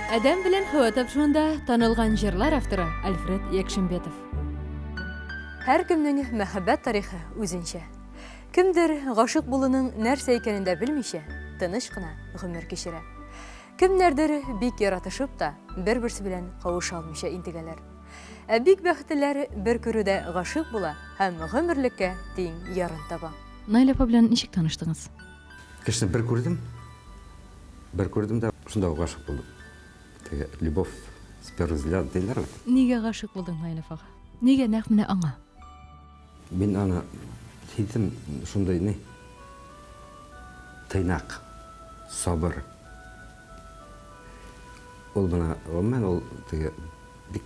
Әдәм белән һава тапшырында танылган җырлар авторы Альфред Якшембетов. Һәр кемнең мәхәббәт тарихы үзенчә. Кемдер гашык булуның нәрсә икәнен дә белмичә, тыныч кына гомер кичерә. Кемнәрдер бик яратышып та, бер-берсе белән кавыша алмыйча интегәләр. Ә бик бәхетлеләр бер күрүдә гашык була һәм гомерлеккә тиң ярын таба. Найла апа белән ничек таныштыңыз? Кешне бер күрдем дә шунда гашык булдым. Любовь с первого взгляда дейләр. Нигә гашык булдың Найла апага? Нигә нәкъ менә аңа? Мин аны хитим шундай не? Тыйнак, сабыр. Ул бана, ул теге бик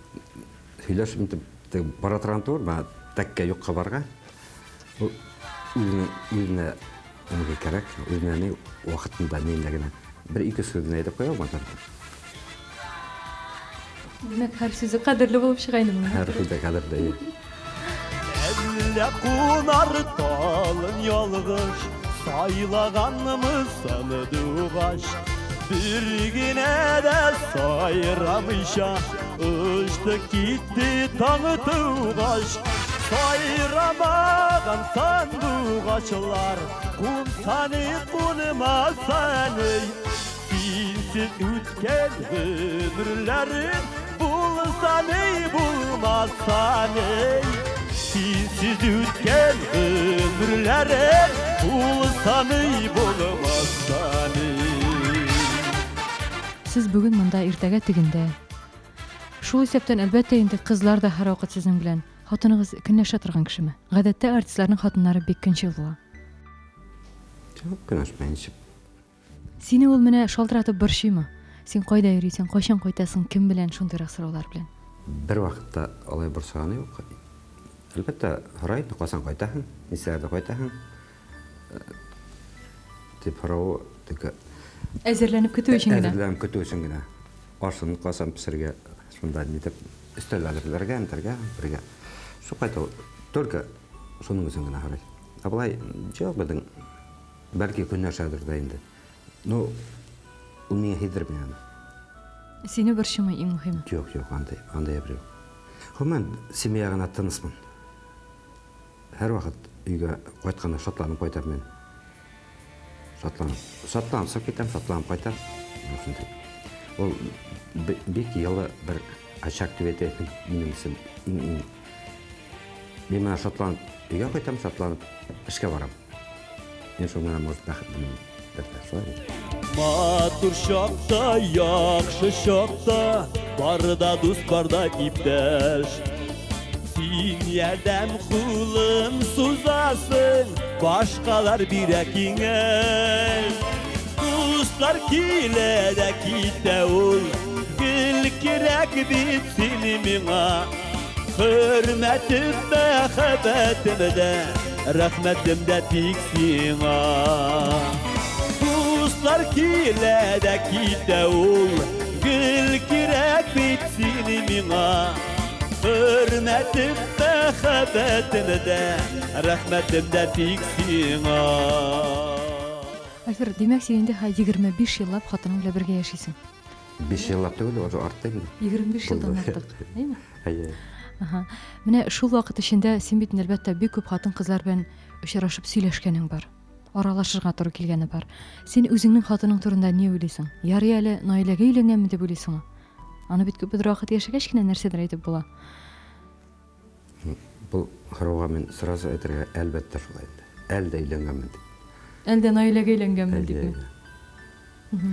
һөйләшеп интеп бара торган тур, ма тәккә юкка барга. Ул үзенә үзе кирәк, үзенә не вакытында ниләгенә бер-ике сүзне әйтеп куя алмады. Димәк, һәр сүзе кадерле булып чыгайнымы? Һәр сүзе кадерле. Әллә кунар талын ялгыш, сайлаганмыз саны дугаш. Bir gine de sayramışa, uçtu gitti tanı tuğaş. Sayramağın sanduğaçlar, kum sani kunma sani. Sinsiz ütken ömürlerin, bulsani bulmasani. Sinsiz ütken ömürlerin, bulsani bulmasani. Siz bugün монда иртәгә тегендә. Шул исәптән әлбәттә инде кызлар да һәр вакыт сезнең белән. Хатыныгыз көнләшә торган кешеме? Гадәттә артистларның хатыннары бик көнчел була. Юк, көнләшмәенчә. Сине ул менә шалтыратып борчыймы? Син кайда йөрисең, кайчан кайтасың, кем белән шундый сораулар белән? Бер вакытта алай борчыганы юк. Әлбәттә, һорайды, кайчан кайтасың, нисәдә кайтасың? Дип һорау тик Әзерләнеп көтү өчен генә. Әзерләнеп көтү өчен генә. Ашын касам писәргә, шунда нитеп өстәлләргә, интергә, бергә. Шу кайта только шуның өчен генә һорый. Абылай, җавап бирдең. Бәлки көнләшәдер дә инде. Ну, ул миңа хәйдер белән. Сине борчымы иң мөһиме? Юк, андай бер. Хоман семья гына тынысмын. Һәр вакыт өйгә кайтканда шатланып кайтам мен. Шатланып кетем, шатланып кайтам. Ул бик ялы бер ачак төбәтә минем өчен иң. Мен шатланып өйгә кайтам, шатланып эшкә барам. Мен шуңа может бәхетлемен дип әйтәм. Матур шакта, яхшы шакта, барда дус, барда иптәш. Син ярдәм кулын сузасың, башкалар бирә киңәш. Дустар килә дә китә ул, гел кирәк бит сине миңа. Хөрмәтем, мәхәббәтем дә, рәхмәтем дә тик сиңа. Дустар килә дә китә ул, гел кирәк бит сине миңа. Hürmetim, мәхәббәтем дә, рәхмәтем дә тик сиңа. Альфред, димәк син инде 25 еллап хатының белән бергә яшисең. 5 еллап түгел, уже артта. 25 елдан артык, әйме? Әйе. Менә шул вакыт эчендә син бит әлбәттә бик күп хатын-кызлар белән очрашып сөйләшкәнең бар. Аралашырга туры килгәне бар. Син үзеңнең хатының турында ни уйлыйсың? Ярый әле Наиләгә өйләнгәнме дип уйлыйсыңмы? Аны бит күп вакыт яшәгәч кенә нәрсәдер әйтеп була. Бұл һорауга мен сразу әйтергә әлбәттә шулай инде. Әлдә өйләнгәнмен дип. Әлдә Наиләгә өйләнгәнмен дипме?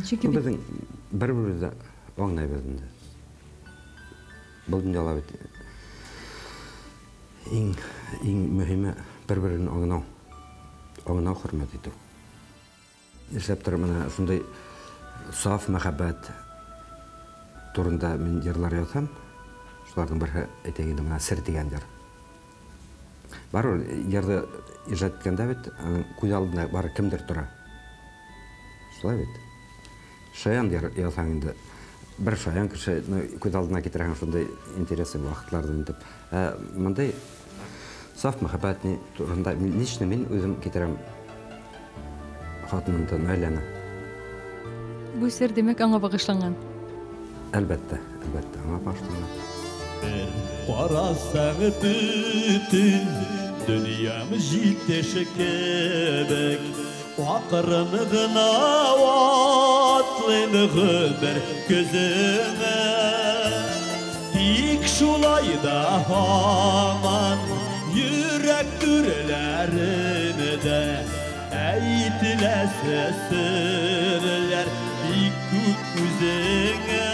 Чөнки безнең бер-беребезне аңлай белдек. Бу дөньяда бит иң мөһиме бер-берен аңлау. Аңлау хөрмәт итү. Эшләп торып менә шундай саф мәхәббәт турында мин җырлар язам. Шуларның бере әйтәгәндә менә сер дигән җыр. Бар ул җырды иҗат иткәндә бит, күз алдында бар кемдер тора. Шулай бит. Шаян язсаң инде бер шаян кеше күз алдына китерәң шундай интереслы вакытларда инде. Мондай саф мәхәббәтне турында лично мин үзем китерәм хатынымды Наиләне. Бу сер демәк аңа багышланган. Әлбәттә, аңа баштыма. Қарасаң бүтін дүниям жетеші кебек, ақырын ғына атлын ғөмір көзіңе. Тик шулайда хаман жүрек түрлерімді әйтіләсі сүрлер бик көп өзіңе.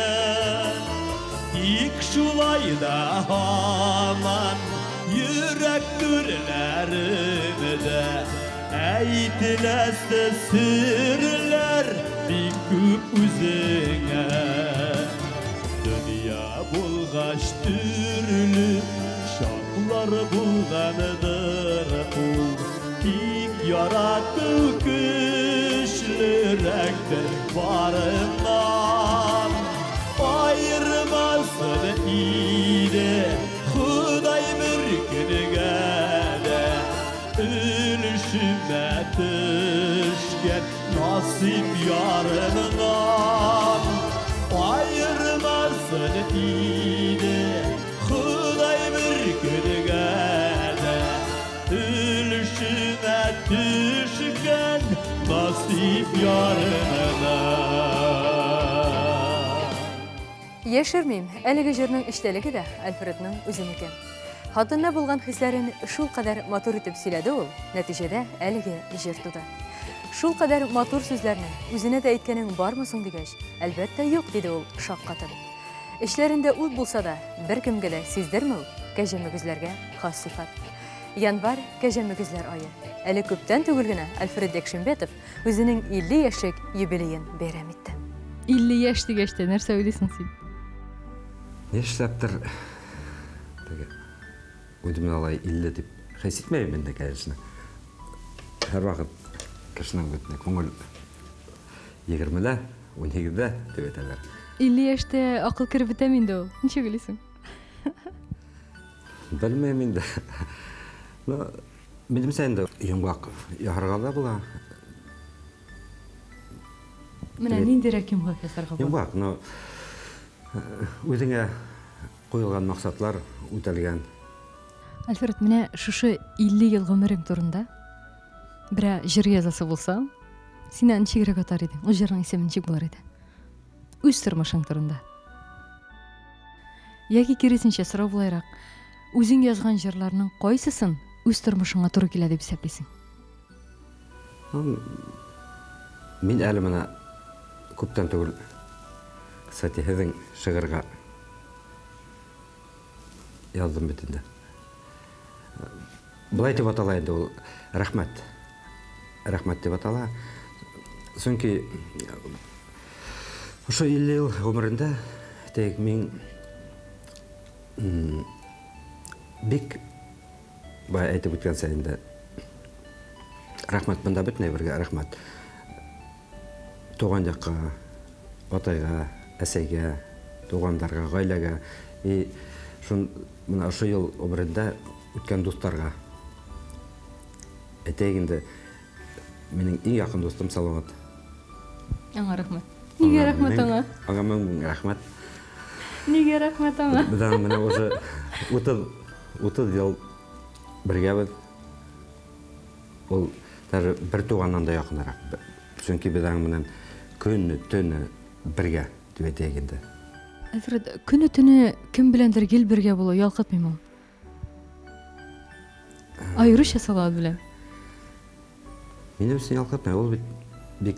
Тик шулайда хаман жүрек түрлерімді әйтіләсі сүрлер бик көп өзіңе. Dünya bulgaç türlü şaklar bulganıdır kul. Kim yarattı güçlürektir varından. Ayırmasın iyiydi Huday bir günüge de. Ölüşüme düşken nasip yarından. Ayırmasın iyiydi Huday bir günüge de. Ölüşüme düşken nasip yarına. Яшермейм, әлеге җырның эчтәлеге дә Альфредның үзенеке. Хатынна булган хисләрен шул кадәр матур итеп сөйләде ул, нәтиҗәдә әлеге җыр туды. Шул кадәр матур сүзләрне үзенә дә әйткәнең бармы соң дигәч, әлбәттә юк диде ул шаккатып. Эшләрендә ут булса да, беркемгә дә сиздерме ул кәҗә мөгезләргә хас сыйфат. Январь кәҗә мөгезләр айы. Әле күптән түгел генә Альфред Якшембетов үзенең 50 яшьлек юбилеен бәйрәм итте. 50 яшь дигәч тә нәрсә уйлыйсың син? Нешләптер үдемне алай 50 дип хис итмәйм инде, конечно. Һәр вакыт кешенең битне күңел 20-дә, 12-дә дип әйтәләр. 50 яшьтә акыл кереп бетәме инде ул? Ничек уйлыйсың? Белмәйм инде. Но минемчә инде йомгак яһарга да була. Менә ниндирәк йомгак ясарга була? Йомгак, но үзеңә куелган максатлар үтәлгән. Альфред, менә шушы 50 ел гомерең турында бер җыр язасы булса, син ничегрәк атар идең? Ул җырның исеме ничек булыр иде? Үз тормышың турында. Яки киресенчә сорау булайрак, үзең язган җырларның кайсысын үз тормышыңа туры килә дип исәплисең? Мин әле менә күптән түгел кстати, һеҙҙең шиғырға яздым бит инде. Былай дип атала инде ул рәхмәт. Рәхмәт дип атала. Сөнки ошо 50 ел ғүмерендә тек мин бик бай әйтеп үткән сәйендә рәхмәт бында бөтенләй бергә рәхмәт. Туган якка, атайга, әсәйгә, тугандарға, гаиләгә и мына ошо ел ғүмерендә үткән дуҫтарға. Әйтәйек инде, минең иң яҡын дуҫтым Салауат. Аңа рәхмәт. Нигә рәхмәт аңа? Аңа мең рәхмәт. Нигә рәхмәт аңа? Беҙ менә уже 30 ел бергәбеҙ. Ул даже бер туғаннан да яҡыныраҡ. Сөнки беҙ менән көнө, төнө бергә дип әйтәйек инде. Альфред, көне төне кем беләндер гел бергә булу ялҡытмыймы ул? Айырыуса Салауат белән. Минем өсөн ялҡытмай, ул бик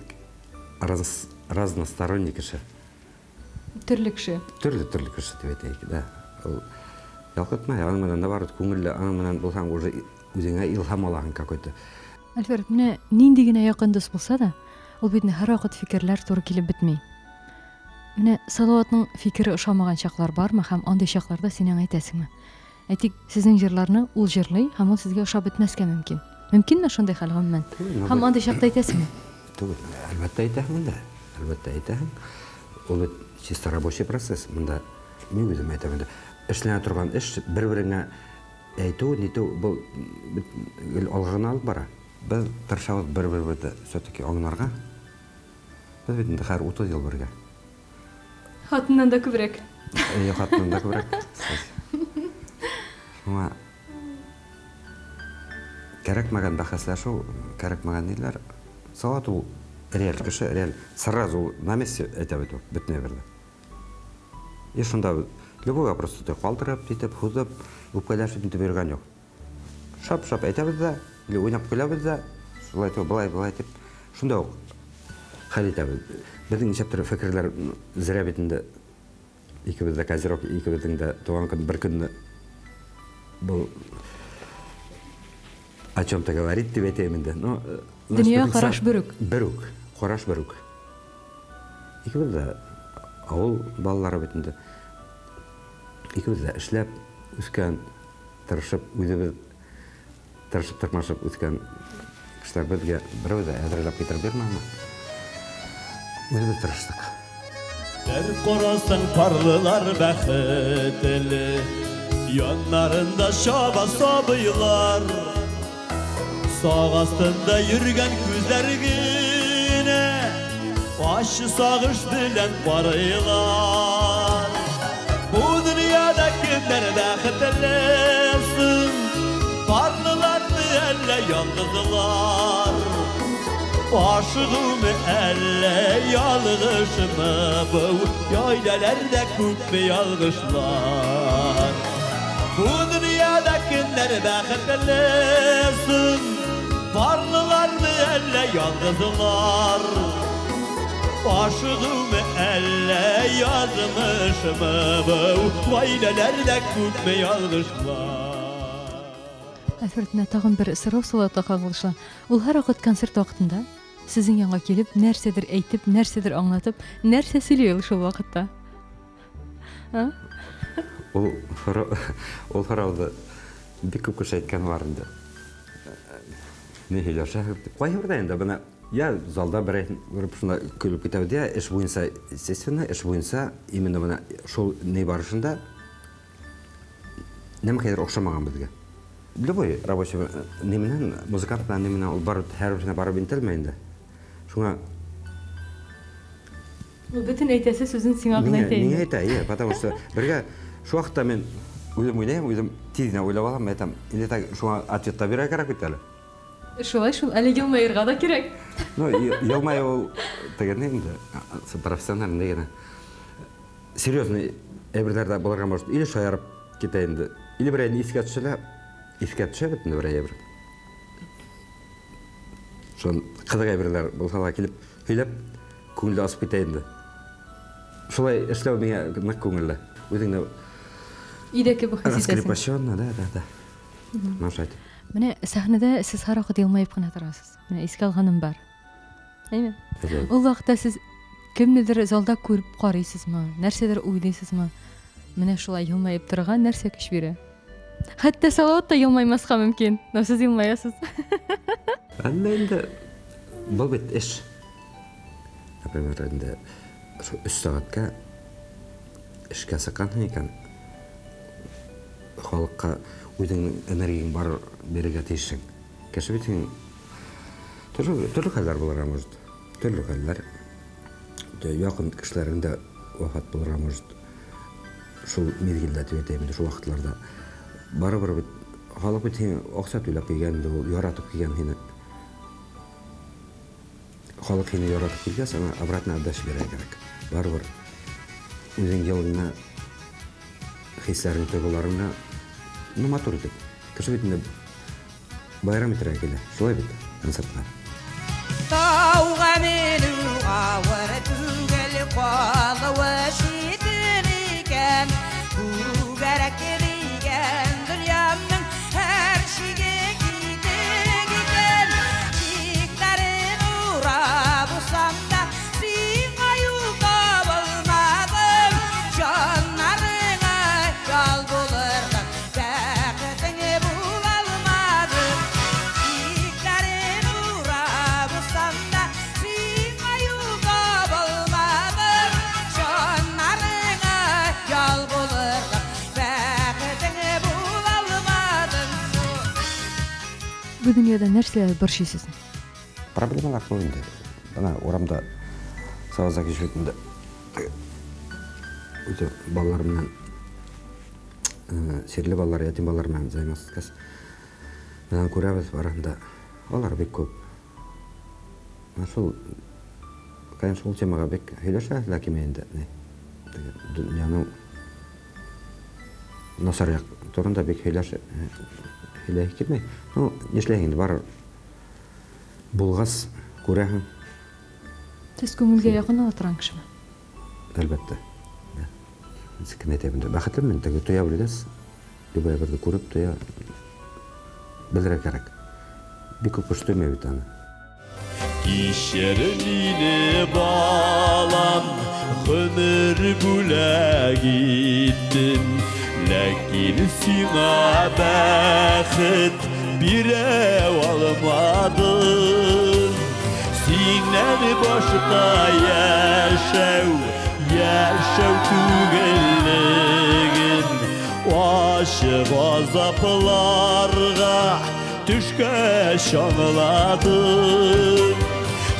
разносторонний кеше. Төрлө кеше. Төрлө кеше дип әйтәйек, да. Ул ялҡытмай, аның менән наоборот күңелле, аның менән булһаң уже үзеңә илһам алаһың какой-то. Альфред, менә нинди генә яҡын дуҫ булса да, ул бит һәр ваҡыт фекерләр туры килеп бетмәй. Менә Салауатның фикере ошамаган чаҡлар бармы һәм андый чаҡларда син әйтәсеңме? Әйтик, сезнең җырларны ул җырлый һәм ул сезгә ошап бетмәскә мөмкин. Мөмкинме шундай хәл гомумән? Һәм андый чаҡта әйтәсеңме? Түгел, әлбәттә әйтәһең дә. Әлбәттә әйтәһең. Ул чисто рабочий процесс. Монда мин үзем әйтәм инде. Эшләнә торган эш бер-береңә әйтү, нитү был алгына алып бара. Без тырышабыз бер-беребезне все-таки аңларга. Без бит инде һәр 30 ел бергә. Хатынан да күбрәк. Хатынан да күбрәк. Шуңа кәрәкмәгән бәхәсләшү, кәрәкмәгән ниләр, сават ул реаль кеше, реаль сразу на месте әйтә бит бөтенләй берле. И шунда любой вопросты калтырып, дитеп, хузып, үпкәләшеп итеп йөргән юк. Шап-шап әйтәбез дә, или уйнап көләбез дә, шулай то былай дип, шунда ук хәл итәбез. Безнең ничектер фикерләр зря бит инде икебез дә козерог, икебезнең дә туган көн бер көнне был о чем-то говорит дип әйтәм инде. Но дөнья караш берүк. Берүк, караш берүк. Икебез дә авыл балалары бит инде. Икебез дә эшләп үскән, тырышып, үзебез тырышып тырмашып үскән кешеләр безгә берәү дә әзерләп китереп бирмәгән. Үзебез тырыштык. Бер карасаң парлылар бәхетле, яннарында шаба сабыйлар, саг астында йөргән күзләр генә ачы сагыш белән барыйлар. Бу дөньяда кемнәр бәхетлесен, парлылармы әллә яңгызлар? Aşığımı elle yalğışımı bu yaylalarda kütme yalğışlar. Bu dünyada kimler bәхетлесін, varlılar mı elle yalğızlar? Aşığımı elle yazmışımı bu yaylalarda kütme yalğışlar. Әфертіне тағын бір сұрау солата қағылыша. Ул һәр вакыт концерт вакытында сезнең янга килеп, нәрсәдер әйтеп, нәрсәдер аңлатып, нәрсә сөйли шул вакытта? Ул һарауды бик күп кеше әйткән бар инде. Не һөйләшә, кайбердә инде бына я залда берәй күреп шунда көлеп китәбез дә, эш буенча, естественно, эш буенча именно бына шул не барышында нәм хәзер охшамаган безгә. Любой рабочий неменен, музыкант белән неменен ул барып, һәрберсенә барып интелмәй инде. Шуңа Ул бөтен әйтәсе сүзен сиңа гына әйтә. Миңа әйтә, потому что бергә шу вакытта мен үзем уйлыйм, үзем тизне уйлап алам, әйтәм, инде так шуңа ответта бирә кирәк бит әле. Шулай шул, әле елмаерга да кирәк. Ну, елмай ул тегене инде, профессиональный дигәне. Серьезный әйберләрдә булырга может, или шаярып китә инде, или берәй искә төшелә. Искә төшә бит инде берәй әйбер. Шун кызык әйберләр булсалар килеп, һөйләп, күңелдә асып китә инде. Шулай эшләү миңа нык күңелле. Үзеңне Идәке бу хис итәсең. Раскрепощенно, да. Машать. Менә сәхнәдә сез һәр вакыт елмаеп кына торасыз. Менә искә алганым бар. Әйме? Ул вакытта сез кемнедер залда күреп карыйсызмы? Нәрсәдер уйлыйсызмы? Менә шулай елмаеп торган нәрсә көч бирә. Хәтта Салават та елмаймаска мөмкин. Но сез елмаясыз. Әллә инде был бит эш. Например, инде 3 сәгатькә эшкә сыккан икән. Халыкка үзеңнең энергияң бар бирергә тиешсең. Кеше бит төрле хәлләр булырга может. Төрле хәлләр. Якын кешеләрнең дә вафат булырга может. Шул мизгелдә төйтәм шул вакытларда. Барыбер бит халык бит акча түләп килгән, ул яратып килгән һине. Халык һине яратып килгән, сиңа обратно отдача бирә кирәк. Барыбер үзең елына хисләрен тойгыларыңа матур итеп. Кеше бит инде байрам итәргә килә. Шулай бит концертта. Тауга менү авыр түгел калыва шитен икән. Бүгәрәк дигән дөньямның һәр шиге китек икән. Чикләрен урап усамда сиңа юл табылмадым. Җаннарыңа ял булырдым, бәхетеңе була алмадым. Чикләрен урап усамда сиңа юл табылмадым. Җаннарыңа ял булырдым, бәхетеңе була алмадым. Бу дөньяда нәрсә борчыйсыз? Проблемалар көп инде. Бана урамда саваза кешетендә Өте балалар менен серлі балалар, ятим балалар менен займасыз. Менен көрәбіз барында, алар бек көп. Сол, конечно, ол темаға бек сөйлеші, ләкин мен де дүнияның насаряк турында бек сөйлеші келмей. Ну, нешлейін бар бұлғас көрәхін. Сіз көңілге яқын отыран кіші ма? Әлбәтті. Сікін етебінде. Бақытлымын, тәгі тоя біледес. Любая бірді көріп, тоя білдіре керек. Бек көп күштөме бітаны. Кешірмейді балам, ғұмыр бүләк еттім. Ләкин сиңа бәхет бире алмадым. Синен башқа яшәү түгеллеген, ашық азапларға түшкә шаңладым.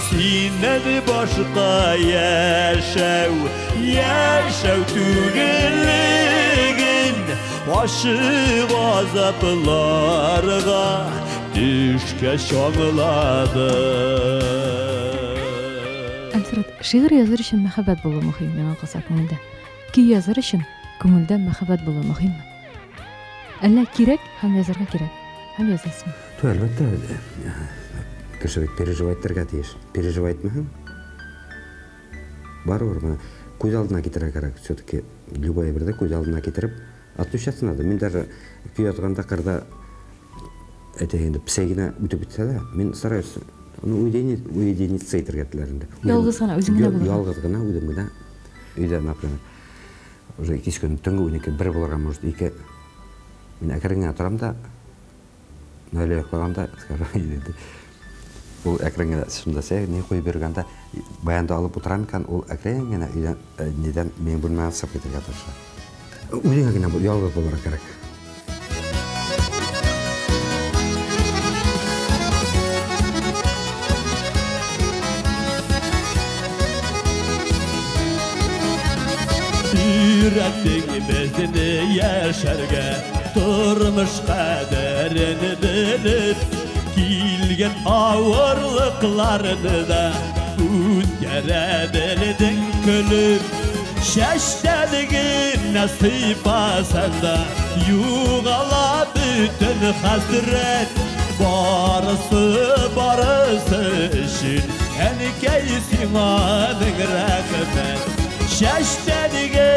Синен башқа яшәү түгеллеген, ашық азапларға түшкә шаңладым. Әлфред, шиғыр языр үшін мәхәббәт болу мұхим мен алғаса көңілді. Күй языр үшін көңілді мәхәббәт болу мұхим. Әлі керек, һәм язырға керек, һәм язылсын. Әлбәтте, кіші переживайттарға дейш. Переживайт мұхым? Бар ор, көз алдына кетірі керек. Все-таки любой бірді көз алдына кетіріп, отпущаться надо. Мен даже күй атығанда қырда әтегенді псегіне өтіп бітсе де, мен стараюсь уединиться етергеттілерінде. Ялғыз ғана, өзіңді болу? Ялғыз ғана, өдімгіде. Үйде, например, уже кеш күні түнгі өнеке бір боларға, может, екі. Мен әкіріңе тұрам да, нөлі өкпағанда, ол әкіріңе шында сәй, не қой берганда, баянды алып отырам екен, ол әкіріңе неден мен бұлмаған сап кетерге тұршы. Өзіңе ялғыз боларға керек. Үйрәттің бізді яшәргә, тұрмыш қадірін біліп, келген ауырлықларыны да өткәрә білдің күліп. Шәштәлігін насипасында юғала бүтін хасрет, барысы үшін әнекей сиңаның рәхмет. Шәштәлігі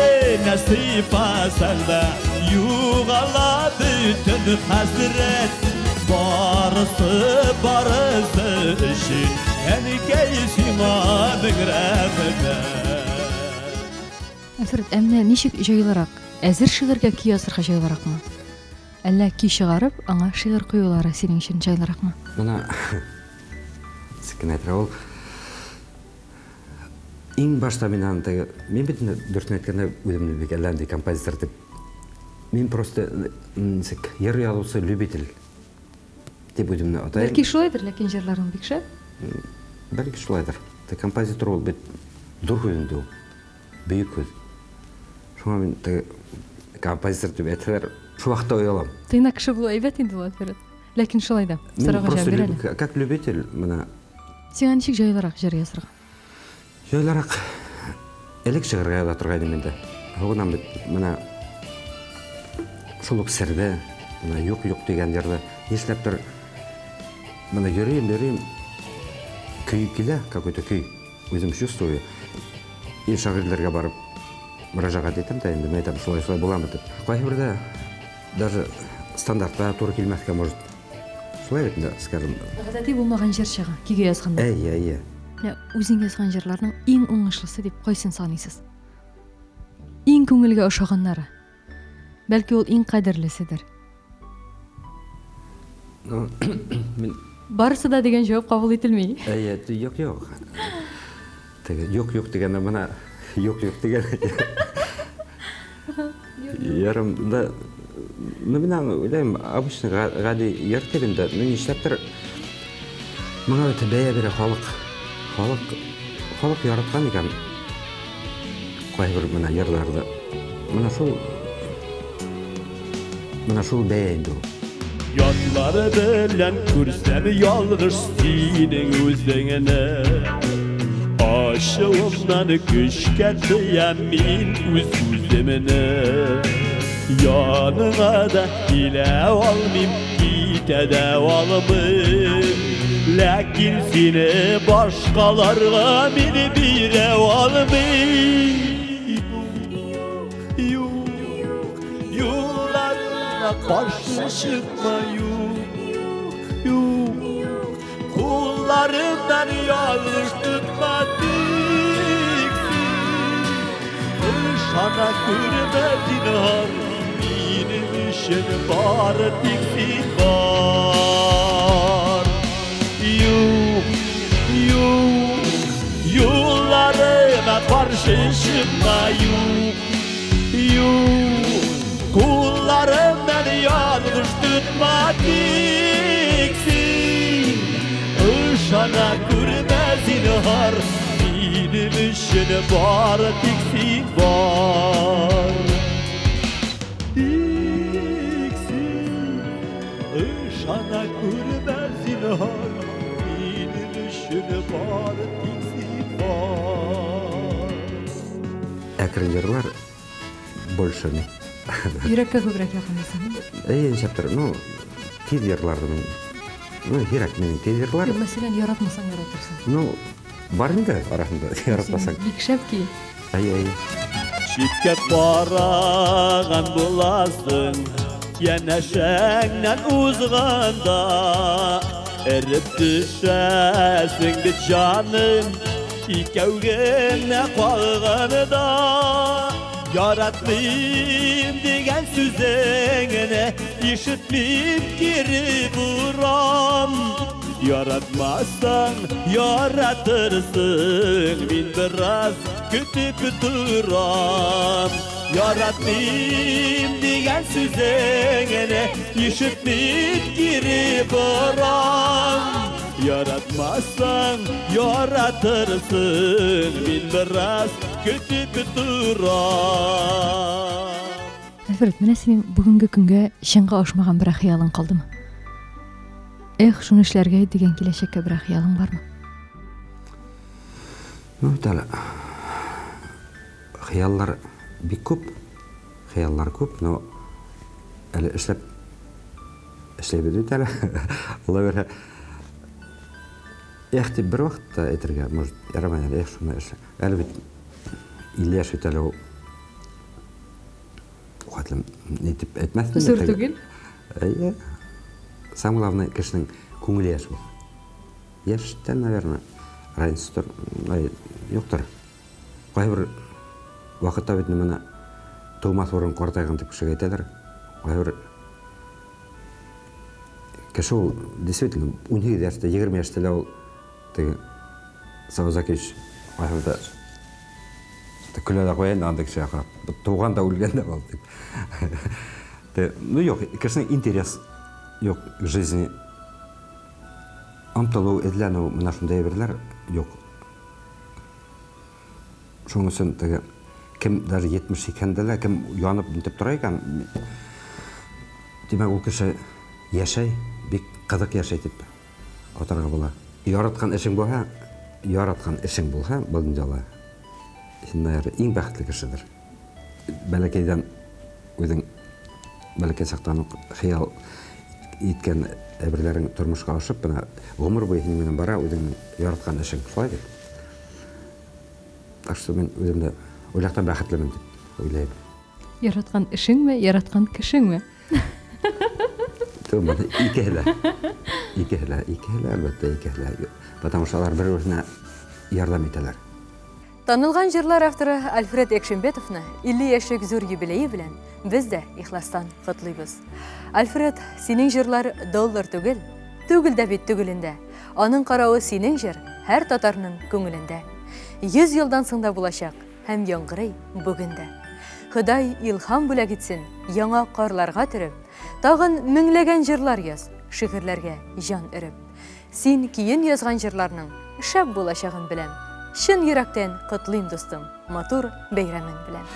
насипасында юғала бүтін хасрет, барысы үшін әнекей сиңаның рәхмет. Әлфред, әміне нешік жайларақ, әзір шиғырға күй асырға жайларақ ма? Әлі күй шығарып, аңа шиғыр қойылары сенің үшін жайларақ ма? Мұна, сікін әйтірі ол, ең башта мен аңтағы, мен бетін дұртын әйткенде өдімді бек әләнде композитор деп, мен просто ер язушы любитель деп өдімді атайын. Бәлкі шулайдыр, ләкен жерларың бекші? Бәлкі шулайдыр. Композитор ол бет дұр көзінде ол, бейік көз. Шуңа мен композитор деп әйтілер, шу вақытта ойалам. Тыйна кіші бұл әйбәт енді ол әтірет. Ләкен шулайда, сұраға жауап берелі. Как любитель, мұна... Сен нешік жайларақ жер язырға? Жайларақ әлік шығырға да тұрғайды менде. Оғынан бет, мұна шулық сірді, мұна yok деген жерді нешләп тұр. Мұна көрейім, күй келе, какой-то күй, өзім чувствую. Ел шағырларға барып, мұражаға дейтім да, енді мен айтам, солай боламын деп. Қайы бірді, даже стандартта туры келмәске, может, солай ретінде, скажем. Ғадати болмаған жер шыға, күйге yazғанда. Әй. Өзің yazған жерлердің ең оңышлысы деп қойсын санайсыз. Ең көңілге ұшағанлары. Бәлкі ол ең қадірлісідір. Барысы да деген жауап қабыл етілмей. Әй, жоқ. Жоқ дегені, мұна жоқ дегені. Ярымда, мен ойлаймын, обычный ғади ертелімді, мен ештәптір, мұна өте бәйе бере халық яратқан екен. кайбер менә йырларда менә шул бәйенде. Yatları bilen kürsem yalnız senin özüne Aşığımdan küşketiyem min üzümüne Yanına da ile almayayım gite de almayayım Lakin seni başkalarına beni bire almayayım Yollarına karşı çıkma Kullarımdan yanlış tutma diksin Işana kürmedin har Benim işin var diksin var Yollarına karşı çıkma Kullarımdan yanlış tutma diksin Işana kürmezin har Benim işin var diksin var Diksin Işana kürmezin har Benim işin var diksin var Әкрен йырлар больше не. Йөрәккә күбрәк якынлыйсың. Шәптер, тиз йырларды мен. Йөрәк менің тиз йырлар. Мәсәлән, яратмасаң яратырсың. Бар инде арасында яратмасаң. Бик шәп ки. Çiftket barağan bulasın Yeneşenle uzğanda Erip düşesin de canım İkevgine qalğanıda Yaratmayayım degen süzengine İşitmeyip geri vuram Yaratmazsan yaratırsın Min biraz kütüp duram Yaratmayayım degen süzengine İşitmeyip geri vuram Yaratmazsan yaratırsın Min biraz kütüp duram Альфред, менә синең бүгенге көнгә чынга ашмаган бер хыялың калдымы? Шуны эшләргә дигән киләчәккә бер хыялың бармы? Хыяллар бик күп, но әле эшләп бит әле. Алла бирә. Тип бер вакытта әйтергә, может, ярамый әле, шуны эшлә. Әле бит 50 яшь үтә әле. Хәтлем не дип әйтмәсме? Зур түгел. Самое главное, кешенең күңеле яшь бу. Яшьтән, наверное, разница юктыр. Кайбер вакытта бит менә тумас урын картайган дип кешегә әйтәләр. Кайбер кеше ул действительно 12 яшьтә, 20 яшьтә ул теге Савазакич кайбер күләдә куян анда кеше акырып. Туган да үлгән дә булды. Юк, кешенең интерес yok к жизни. Анталу эзләнү менә шундай берләр юк. Шуның өчен теге кем даже 70 икәндә кем янып интеп тора икән. Димәк ул кеше яшәй, бик кызык яшәй дип атарга була. Яраткан эшең булса, бу дөньяда син иң бәхетле кешедер. Бәләкәйдән үзең бәләкәй сактан хыял иткән әберләрен тормышка ашып, гомер буе һинең менән бара, үзең яраткан эшең шулай дип. Так что мен үземдә уйлактан бәхетлемен дип уйлыйм. Яраткан эшеңме, яраткан кешеңме? Тумады, икәһләр, әлбәттә икәһләр. Потому что алар бер-берсенә ярдәм итәләр. Танылган җырлар авторы Альфред Экшембетовны 50 яшьлек зур юбилее белән без дә ихластан котлыйбыз. Альфред, синең җырлар доллар түгел дә бит түгелендә. Аның каравы синең җыр һәр татарның күңелендә. 100 елдан соң да булачак һәм яңгырый бүгендә. Ходай илһам бүләк итсен яңа карларга төреп, тагын меңләгән җырлар яз, шигырьләргә җан өреп. Син киен язган җырларның шәп булачагын беләм. Шын йөрәктән котлыйм достым, матур бәйрәмең белән.